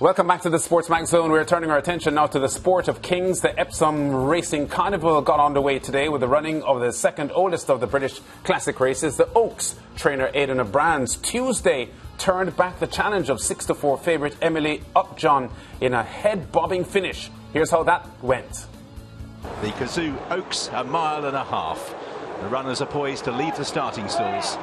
Welcome back to the Sports Mag Zone. We're turning our attention now to the sport of kings. The Epsom Racing Carnival got underway today with the running of the second oldest of the British classic races. The Oaks trainer Aidan O'Brien's Tuesday turned back the challenge of 6-4 favourite Emily Upjohn in a head-bobbing finish. Here's how that went. The Kazoo Oaks, a mile and a half. The runners are poised to leave the starting stalls.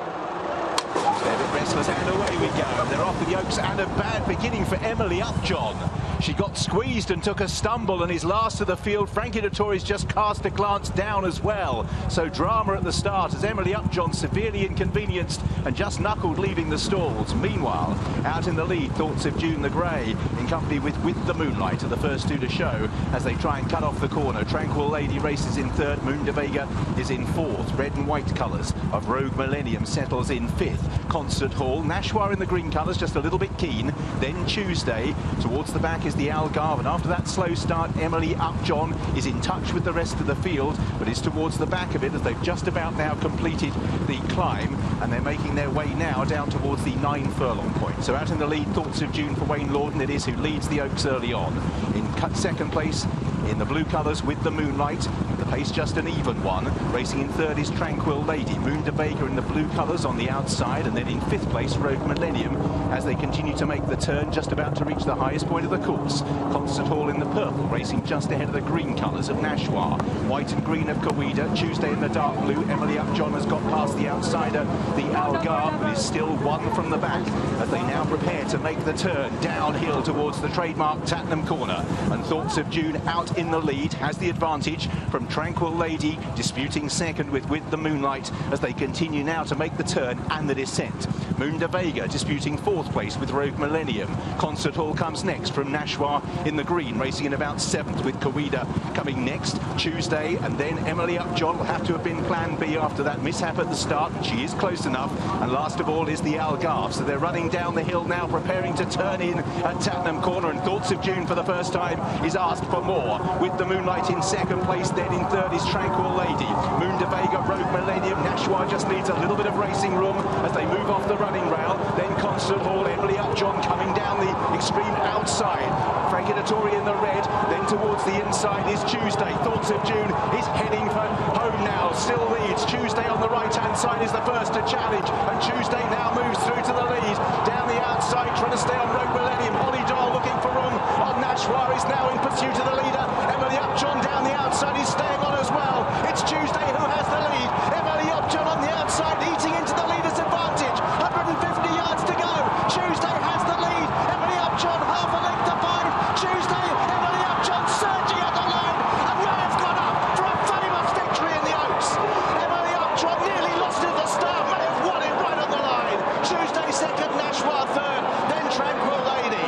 They're a bit restless, and away we go. They're off with the Oaks, and a bad beginning for Emily Upjohn. She got squeezed and took a stumble and is last to the field. Frankie Dettori's just cast a glance down as well. So drama at the start as Emily Upjohn severely inconvenienced and just knuckled leaving the stalls. Meanwhile, out in the lead, Thoughts of June the Grey, in company with the Moonlight, are the first two to show as they try and cut off the corner. Tranquil Lady races in third. Moon de Vega is in fourth. Red and white colours of Rogue Millennium settles in fifth. Concert Hall, Nashwa in the green colours, just a little bit keen. Then Tuesday, towards the back is the Algarve, and after that slow start, Emily Upjohn is in touch with the rest of the field, but is towards the back of it as they've just about now completed the climb, and they're making their way now down towards the 9 furlong point. So out in the lead, Thoughts of June for Wayne Lawden, it is who leads the Oaks early on. In second place, in the blue colours with the Moonlight, the pace just an even one. Racing in third is Tranquil Lady. Moon de Vega in the blue colours on the outside, and then in fifth place Rogue Millennium as they continue to make the turn, just about to reach the highest point of the course. Concert Hall in the purple, racing just ahead of the green colours of Nashwa. White and green of Kawida. Tuesday in the dark blue, Emily Upjohn has got past the outsider, the Algarve, but is still one from the back as they now prepare to make the turn downhill towards the trademark Tatnam corner. And Thoughts of June out in the lead, has the advantage from Tranquil Lady, disputing second with the Moonlight as they continue now to make the turn and the descent. Moon de Vega disputing fourth place with Rogue Millennium. Concert Hall comes next from Nashwa in the green, racing in about seventh with Kawida coming next. Tuesday, and then Emily Upjohn will have to have been plan B after that mishap at the start, but she is close enough. And last of all is the Algarve. So they're running down the hill now, preparing to turn in at Tatnam corner, and Thoughts of June for the first time is asked for more, with the Moonlight in second place. Then in third is Tranquil Lady. Moon de Vega, Rogue Millennium. Nashwa just needs a little bit of racing room as they move off the running rail. Then Concert Hall, Emily Upjohn coming down the extreme outside. Frankie Dettori in the red. Then towards the inside is Tuesday. Thoughts of June is heading for home now. Still leads. Tuesday on the right-hand side is the first to challenge, and Tuesday now moves through to the lead. Down the outside, trying to stay on Rogue Millennium. Holly Doll looking for room on Nashwa, is now in pursuit of the leader. Emily Upjohn down the outside is staying on as well. It's Tuesday who has the lead. Emily Upjohn on the outside, eating into the leader's advantage. 150 yards to go. Tuesday has the lead. Emily Upjohn half a length to find. Tuesday, Emily Upjohn surging at the line, and Mariah's gone up for a famous victory in the Oaks. Emily Upjohn nearly lost it at the start. Mariah won it right on the line. Tuesday second, Nashwa third, then Tranquil Lady.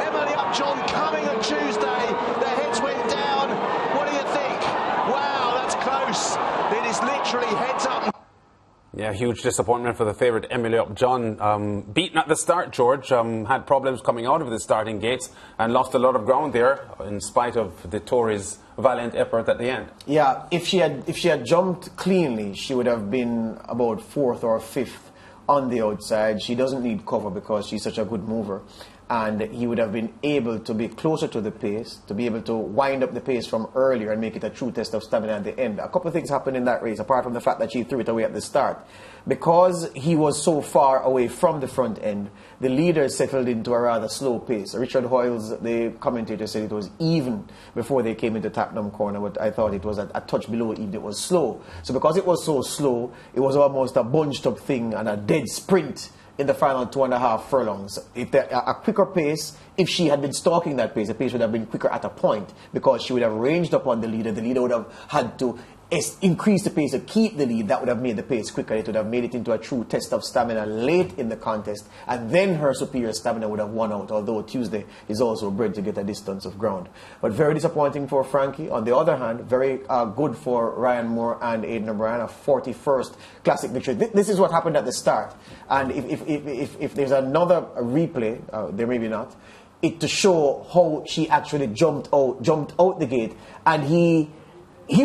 Emily Upjohn coming at Tuesday. The heads went down. What do you think? Wow, that's close. It is literally heads up. Yeah, huge disappointment for the favourite Emily Upjohn. Beaten at the start, George. Had problems coming out of the starting gates and lost a lot of ground there in spite of the Tories' valiant effort at the end. Yeah, if she had jumped cleanly, she would have been about fourth or fifth on the outside. She doesn't need cover because she's such a good mover. And he would have been able to be closer to the pace, to be able to wind up the pace from earlier and make it a true test of stamina at the end. A couple of things happened in that race, apart from the fact that she threw it away at the start. Because he was so far away from the front end, the leader settled into a rather slow pace. Richard Hoyles, the commentator, said it was even before they came into Tatnam corner, but I thought it was a touch below even. It was slow. So because it was so slow, it was almost a bunched up thing and a dead sprint in the final 2.5 furlongs. If a quicker pace, if she had been stalking that pace, the pace would have been quicker at a point because she would have ranged upon the leader. The leader would have had to increase the pace to keep the lead. That would have made the pace quicker. It would have made it into a true test of stamina late in the contest, and then her superior stamina would have won out, although Tuesday is also bred to get a distance of ground. But very disappointing for Frankie. On the other hand, very good for Ryan Moore and Aidan O'Brien, a 41st classic victory. This is what happened at the start, and if there's another replay, there may be not, it to show how she actually jumped out the gate, and he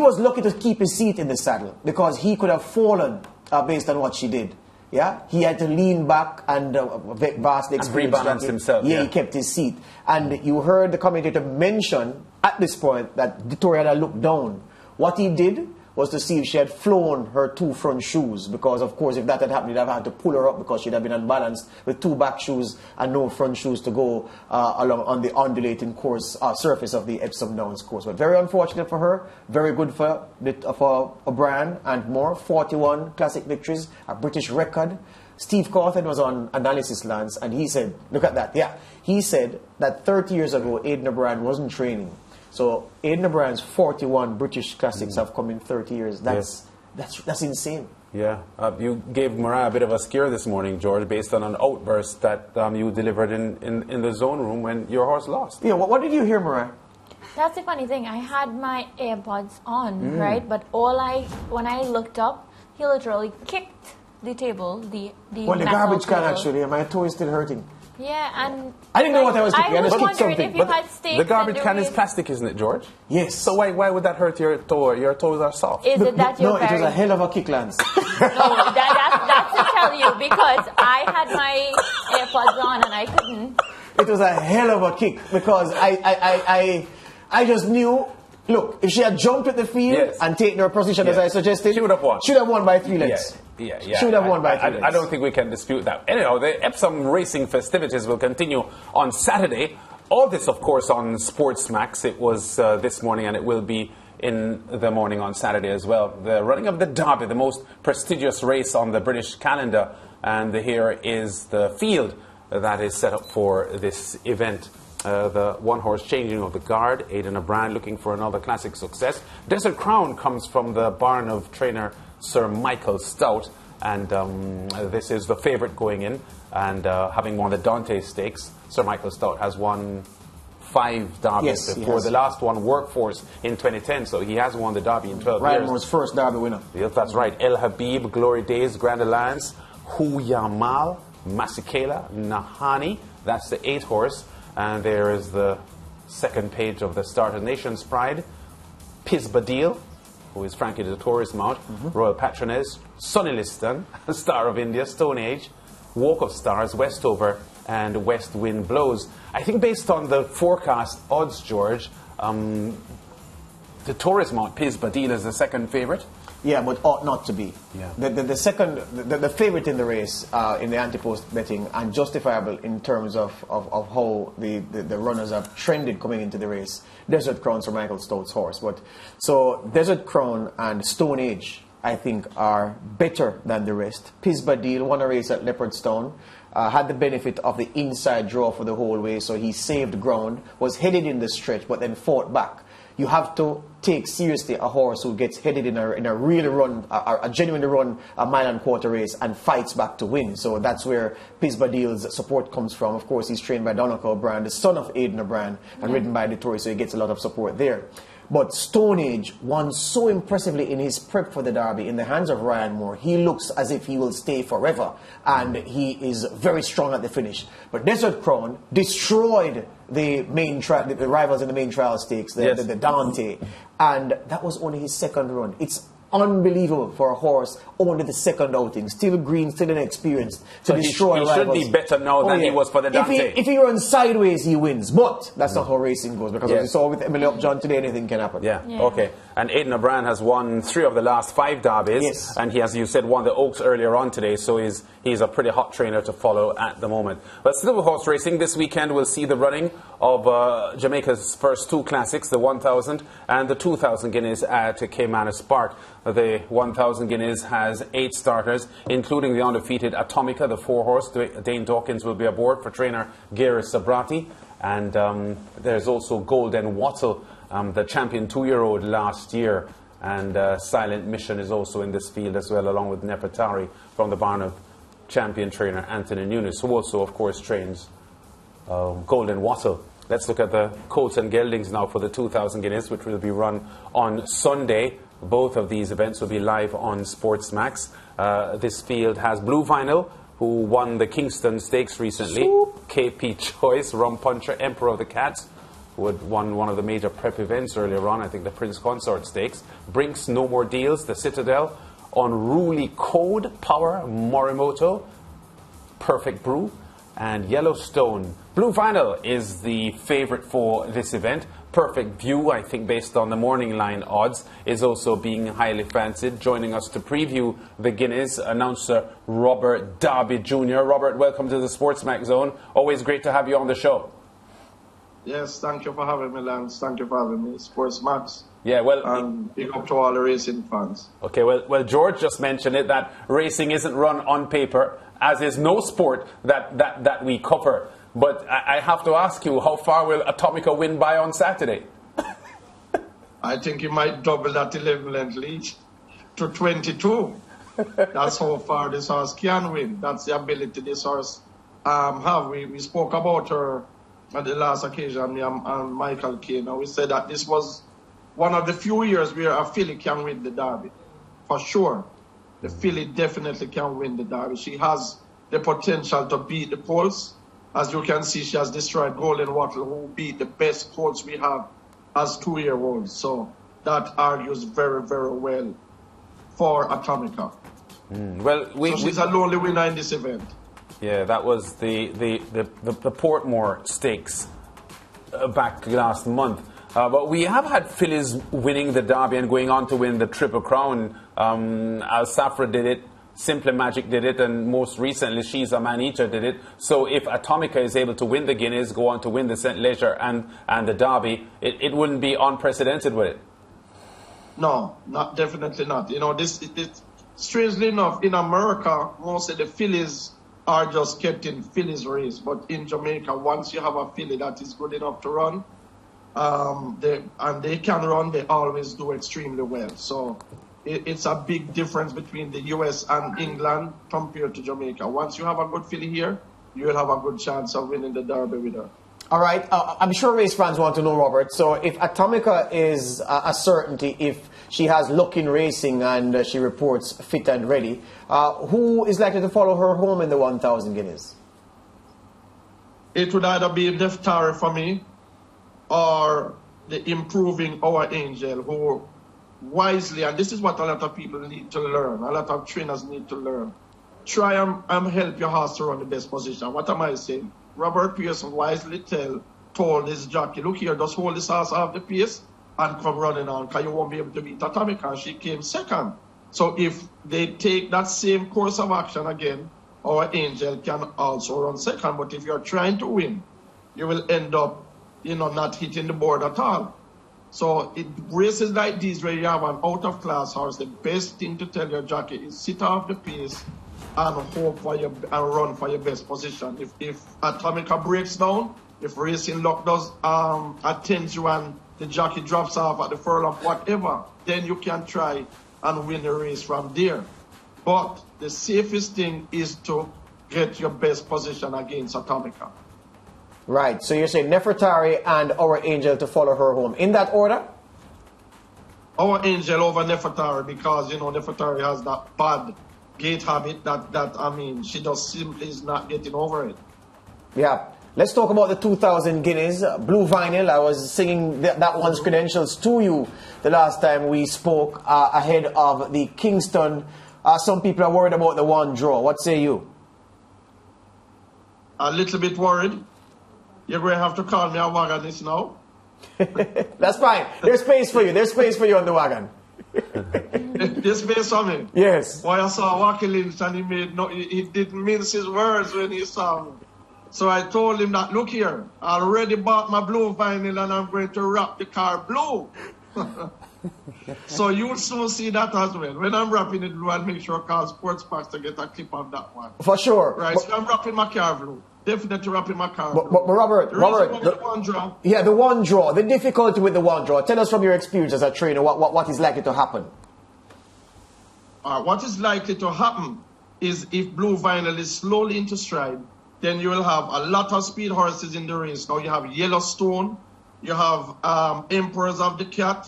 was lucky to keep his seat in the saddle because he could have fallen based on what she did. Yeah, he had to lean back and vastly experienced rebalance himself. Yeah, he kept his seat. And you heard the commentator mention at this point that Victoria had looked down. What he did was to see if she had flown her 2 front shoes, because of course if that had happened, he'd have had to pull her up because she'd have been unbalanced with 2 back shoes and no front shoes to go along on the undulating course surface of the Epsom Downs course. But very unfortunate for her, very good for O'Brien and more. 41 classic victories, a British record. Steve Cawthon was on Analysis Lance, and he said, look at that, yeah. He said that 30 years ago, Aidan O'Brien wasn't training. So Aidan O'Brien's 41 British classics have come in 30 years. That's insane. Yeah. You gave Mariah a bit of a scare this morning, George, based on an outburst that you delivered in the zone room when your horse lost. Yeah, what did you hear, Mariah? That's the funny thing. I had my AirPods on, right? But when I looked up, he literally kicked the table, the garbage can table. Actually, my toe is still hurting. Yeah, and I didn't know what I was kicking. I just kicked something. If you had steaks, the garbage can is plastic, isn't it, George? Yes. So why would that hurt your toe? Your toes are soft. Is it that you're No, it was a hell of a kick, Lance. No, that's to tell you, because I had my AirPods on and I couldn't. It was a hell of a kick because I just knew. Look, if she had jumped at the field and taken her position as I suggested, she would have won. She would have won by 3 lengths. Yeah. She would have won by 3 lengths. I don't think we can dispute that. Anyhow, the Epsom Racing festivities will continue on Saturday. All this, of course, on Sportsmax. It was this morning, and it will be in the morning on Saturday as well. The running of the Derby, the most prestigious race on the British calendar. And here is the field that is set up for this event. The one-horse changing of the guard, Aidan O'Brien looking for another classic success. Desert Crown comes from the barn of trainer Sir Michael Stout, and this is the favourite going in, and having won the Dante Stakes. Sir Michael Stout has won 5 derbies before. The last one, Workforce, in 2010, so he has won the Derby in 12 Ryan years. Moore's first Derby winner. Yes, that's right. El Habib, Glory Days, Grand Alliance, Hu Yamal, Masikela, Nahani, that's the 8 horse. And there is the second page of the Starter Nation's Pride. Pisbadil, who is Frankie the Tourist mount, Royal Patroness, Sunny Liston, Star of India, Stone Age, Walk of Stars, Westover, and West Wind Blows. I think based on the forecast odds, George, the Tourist mount, Pisbadil, is the second favourite. Yeah, but ought not to be. Yeah. The favourite in the race, in the anti-post betting, and justifiable in terms of how the runners have trended coming into the race. Desert Crown, Sir Michael Stout's horse. So Desert Crown and Stone Age, I think, are better than the rest. Pisbadil won a race at Leopardstown, had the benefit of the inside draw for the whole way, so he saved ground, was headed in the stretch, but then fought back. You have to take seriously a horse who gets headed in a real run, a genuine run, a 1.25 mile race, and fights back to win. So that's where Pisbadil's support comes from. Of course, he's trained by Donegal O'Brien, the son of Aidan O'Brien, and ridden by the Tory, so he gets a lot of support there. But Stone Age won so impressively in his prep for the Derby in the hands of Ryan Moore. He looks as if he will stay forever, and he is very strong at the finish. But Desert Crown destroyed the rivals in the main trial stakes, the Dante, and that was only his second run. It's unbelievable for a horse only the second outing, still green, still inexperienced, to destroy rivals. He should be better now than he was for the Dante. If he runs sideways, he wins, but that's not how racing goes, because as we saw with Emily Upjohn today, anything can happen. Okay. And Aidan O'Brien has won 3 of the last 5 derbies, and he, as you said, won the Oaks earlier on today, so he's a pretty hot trainer to follow at the moment. But still with horse racing, this weekend we'll see the running of Jamaica's first 2 classics, the 1,000 and the 2,000 guineas at Caymanas Park. The 1,000 guineas has 8 starters, including the undefeated Atomica, the 4-horse. Dane Dawkins will be aboard for trainer Gary Sabrati. And there's also Golden Wattle, the champion 2-year-old last year. And Silent Mission is also in this field as well, along with Nepatari from the barn of champion trainer Anthony Nunes, who also, of course, trains Golden Wattle. Let's look at the coats and geldings now for the 2,000 guineas, which will be run on Sunday. Both of these events will be live on Sportsmax. This field has Blue Vinyl, who won the Kingston Stakes recently. KP Choice, Rum Puncher, Emperor of the Cats, who had won one of the major prep events earlier on, I think the Prince Consort Stakes. Brinks, No More Deals, the Citadel, Unruly Code, Power, Morimoto, Perfect Brew, and Yellowstone. Blue Vinyl is the favorite for this event. Perfect View, I think based on the morning line odds, is also being highly fancied. Joining us to preview the Guineas, announcer Robert Darby Jr. Robert, welcome to the Sportsmax Zone. Always great to have you on the show. Yes, thank you for having me, Lance. Thank you for having me, Sportsmax. Yeah, well, and big up to all the racing fans. Okay, well, George just mentioned it, that racing isn't run on paper, as is no sport that we cover. But I have to ask you, how far will Atomica win by on Saturday? I think he might double that 11-length lead to 22. That's how far this horse can win. That's the ability this horse have. We spoke about her at the last occasion, me and Michael Kane, and we said that this was one of the few years where a filly can win the Derby. For sure. The filly definitely can win the Derby. She has the potential to beat the Colts. As you can see, she has destroyed Golden Wattle, who beat the best Colts we have as 2-year-olds. So that argues very, very well for Atomica. Well, so she's a lonely winner in this event. Yeah, that was the Portmore Stakes back last month. But we have had fillies winning the Derby and going on to win the Triple Crown. Al Safra did it, Simple Magic did it, and most recently She's a Man-Eater did it. So if Atomica is able to win the Guineas, go on to win the St. Leger and the Derby, it wouldn't be unprecedented, would it? No, definitely not. You know, strangely enough, in America, most of the fillies are just kept in fillies race. But in Jamaica, once you have a filly that is good enough to run, they can run, they always do extremely well. So it's a big difference between the US and England compared to Jamaica. Once you have a good filly here, you will have a good chance of winning the Derby with her. All right. I'm sure race fans want to know, Robert. So if Atomica is a certainty, if she has luck in racing and she reports fit and ready, who is likely to follow her home in the 1,000 Guineas? It would either be Nefertari for me or the improving Our Angel, who wisely, and this is what a lot of people need to learn, a lot of trainers need to learn. Try and help your horse to run the best position. What am I saying? Robert Pearson wisely told his jockey, look here, just hold this horse off the pace and come running on, because you won't be able to beat Atomica. And she came second. So if they take that same course of action again, Our Angel can also run second. But if you're trying to win, you will end up, not hitting the board at all. So races like these where you have an out-of-class horse, the best thing to tell your jockey is sit off the pace and hope for and run for your best position. If Atomica breaks down, if racing luck does attend you and the jockey drops off at the furlong, whatever, then you can try and win the race from there. But the safest thing is to get your best position against Atomica. Right, so you're saying Nefertari and Our Angel to follow her home. In that order? Our Angel over Nefertari, because, Nefertari has that bad gait habit that she just simply is not getting over it. Yeah. Let's talk about the 2,000 Guineas. Blue Vinyl, I was singing that one's credentials to you the last time we spoke ahead of the Kingston. Some people are worried about the one draw. What say you? A little bit worried. You're going to have to call me a wagonist now. That's fine. There's space for you. There's space for you on the wagon. There's space for me? Yes. Why I saw Wacky Lynch and he didn't mince his words when he saw me. So I told him that, look here, I already bought my Blue Vinyl and I'm going to wrap the car blue. So you'll soon see that as well. When I'm wrapping it blue, I'll make sure Carl Sportsmax to get a clip of that one. For sure. Right, so I'm wrapping my car blue. Definitely wrapping my car blue. But Robert, the one draw. Yeah, the one draw. The difficulty with the one draw. Tell us from your experience as a trainer what is likely to happen. What is likely to happen is if Blue Vinyl is slowly into stride, then you will have a lot of speed horses in the race. Now you have Yellowstone, you have Emperors of the Cat,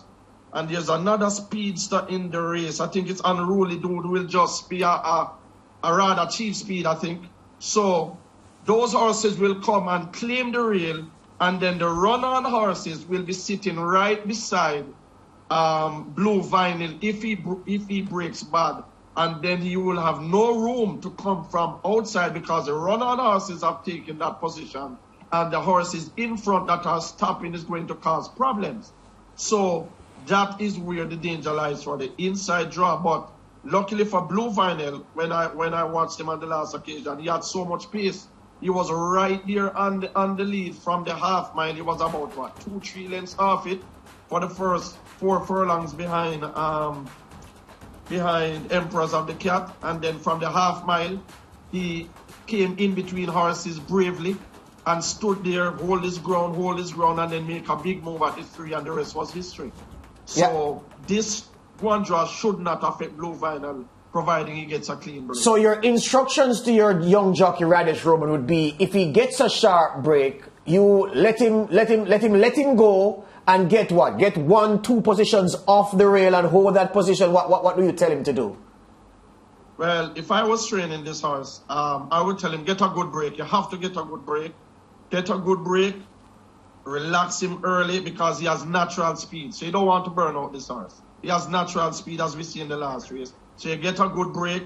and there's another speedster in the race. I think it's Unruly Dude, will just be a rather cheap speed, I think. So those horses will come and claim the rail, and then the run-on horses will be sitting right beside Blue Vinyl if he breaks bad and then he will have no room to come from outside because the run-on horses have taken that position, and the horses in front that are stopping is going to cause problems. So that is where the danger lies for the inside draw. But luckily for Blue Vinyl, when I watched him on the last occasion, he had so much pace. He was right there on the lead from the half mile. He was about, 2-3 lengths off it for the first 4 furlongs behind Emperors of the Cat. And then from the half mile, he came in between horses bravely and stood there, hold his ground, and then make a big move at the 3, and the rest was history. So this one draw should not affect Blue Vinyl, providing he gets a clean break. So your instructions to your young jockey Radish Roman would be: if he gets a sharp break, you let him go and get what? Get 1-2 positions off the rail and hold that position. What do you tell him to do? Well, if I was training this horse, I would tell him, get a good break. You have to get a good break. Get a good break. Relax him early because he has natural speed. So you don't want to burn out this horse. He has natural speed, as we see in the last race. So you get a good break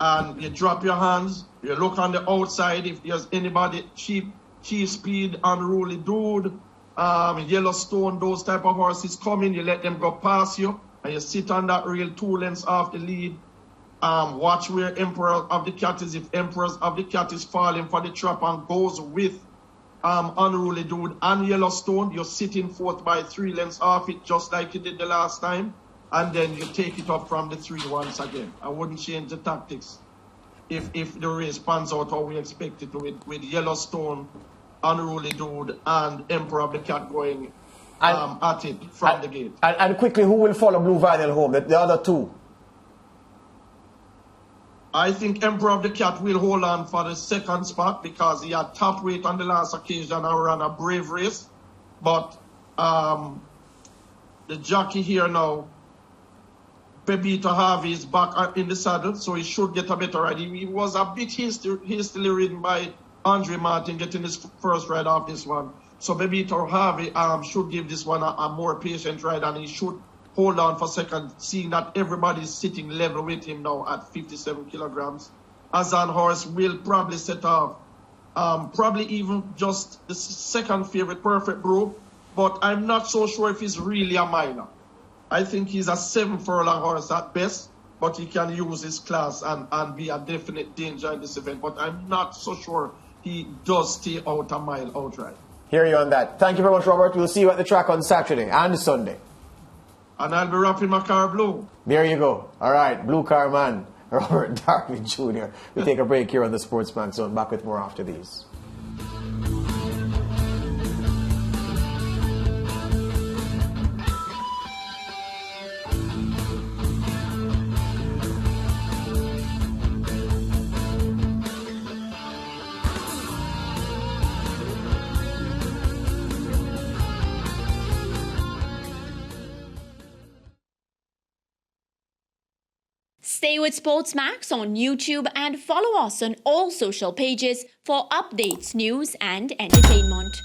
and you drop your hands. You look on the outside if there's anybody cheap speed, Unruly Dude, Yellowstone, those type of horses coming. You let them go past you and you sit on that rail 2 lengths off the lead. Watch where Emperor of the Cat is. If Emperors of the Cat is falling for the trap and goes with Unruly Dude and Yellowstone, you're sitting 4th by 3 lengths off it, just like you did the last time, and then you take it up from the 3 once again. I wouldn't change the tactics if the race pans out how we expect it to, with Yellowstone, Unruly Dude, and Emperor of the Cat going at it from the gate. And quickly, who will follow Blue Vinyl home? The other 2? I think Emperor of the Cat will hold on for the 2nd spot because he had top weight on the last occasion and ran a brave race. But the jockey here now, Bebito Harvey, is back in the saddle, so he should get a better ride. He was a bit hastily ridden by Andre Martin getting his first ride off this one. So Bebito Harvey should give this one a more patient ride, and he should hold on for second, seeing that everybody is sitting level with him now at 57 kilograms. Azan horse will probably set off, probably even just the second favorite, Perfect Brew, but I'm not so sure if he's really a minor. I think he's a 7 furlong horse at best, but he can use his class and be a definite danger in this event. But I'm not so sure he does stay out a mile outright. Hear you on that. Thank you very much, Robert. We'll see you at the track on Saturday and Sunday. And I'll be wrapping my car blue. There you go. All right, Blue Car Man, Robert Darby Jr. We'll take a break here on the Sportsman Zone. Back with more after these. Stay with Sportsmax on YouTube and follow us on all social pages for updates, news and entertainment.